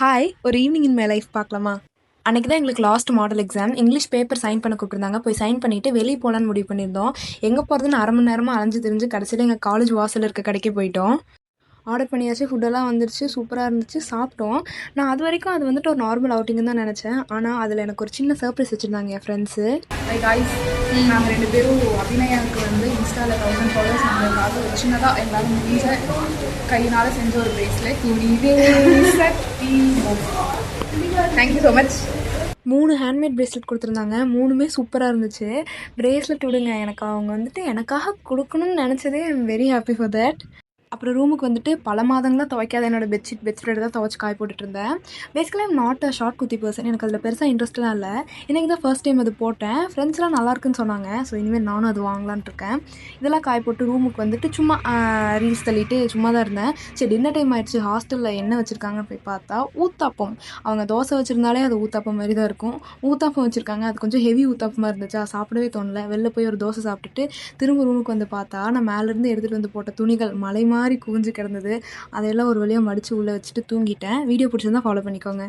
Hi! ஒரு evening in my life பார்க்கலாமா? அன்னைக்கு தான் எங்களுக்கு last model exam. English paper sign பண்ண கூப்பிட்டுருந்தாங்க. போய் சைன் பண்ணிட்டு வெளிய போலான்னு முடிவு பண்ணியிருந்தோம். எங்க போறதுன்னு 1/2 மணி நேரமா அலைஞ்சு திரிஞ்சு கடைசியில எங்க காலேஜ் வாசல்ல இருக்க கடைக்கே போயிட்டோம். ஆர்டர் பண்ணியாச்சு. ஃபுட்டெல்லாம் வந்துருச்சு. சூப்பரா இருந்துச்சு. சாப்பிட்டோம். நான் அதுவரைக்கும் அது வந்துட்டு ஒரு நார்மல் அவுட்டிங்னு தான் நெனச்சேன். ஆனா, அதில எனக்கு ஒரு சின்ன சர்ப்ரைஸ் வச்சிருந்தாங்க என் ஃப்ரெண்ட்ஸு. ஹை காய்ஸ், நாங்கள் 2 பேரும் அபிநயாவுக்கு வந்து இன்ஸ்டாவில் 1000 ஃபாலோவர்ஸ் வந்ததுக்காக ஒரு சின்னதாக எல்லாரும் முடிஞ்ச கையினால் செஞ்ச ஒரு பிரேஸ்லெட். துணிவே சக்தி. Thank you so much. 3 handmade bracelet குடுத்துருந்தாங்க. 3மே சூப்பரா இருந்துச்சு. பிரேஸ்லெட் விடுங்க, எனக்கு அவங்க வந்துட்டு எனக்காக குடுக்கணும்னு நெனச்சதே I am very happy for that. அப்புறம் ரூமுக்கு வந்துட்டு பல மாதங்களா துவைக்காத என்னோட பெட் ஸ்ப்ரெட் தான் துவைச்சு காய போட்டுட்ருந்தேன். Basically I'm not a short kurti person. எனக்கு அதில் பெருசாக இன்ட்ரெஸ்ட்லாம் இல்லை. இன்னைக்கு தான் ஃபர்ஸ்ட் டைம் அது போட்டேன். ஃப்ரெண்ட்ஸ்லாம் நல்லாயிருக்குன்னு சொன்னாங்க. ஸோ இனிமேல் நானும் அது வாங்கலான்ட்டு இருக்கேன். இதெல்லாம் காய போட்டு ரூமுக்கு வந்துட்டு சும்மா ரீல்ஸ் தள்ளிட்டு சும்மா தான் இருந்தேன். சரி, டின்னர் டைம் ஆயிடுச்சு. ஹாஸ்டலில் என்ன வச்சுருக்காங்கன்னு போய் பார்த்தா ஊத்தாப்பம். அவங்க தோசை வச்சுருந்தாலே அது ஊத்தாப்பம் மாரி தான் இருக்கும். ஊத்தாப்பம் வச்சுருக்காங்க. அது கொஞ்சம் ஹெவி ஊத்தாப்பமாக இருந்துச்சா, சாப்பிடவே தோணல. வெளில போய் ஒரு தோசை சாப்பிட்டுட்டு திரும்ப ரூமுக்கு வந்து பார்த்தா, நான் மேலேருந்து எடுத்துகிட்டு வந்து போட்ட துணிகள் மலை மாரி குவிஞ்சு கிடந்தது. அதையெல்லாம் ஒரு வழியாக மடித்து உள்ளே வச்சுட்டு தூங்கிட்டேன். வீடியோ பிடிச்சிருந்தா ஃபாலோ பண்ணிக்கோங்க.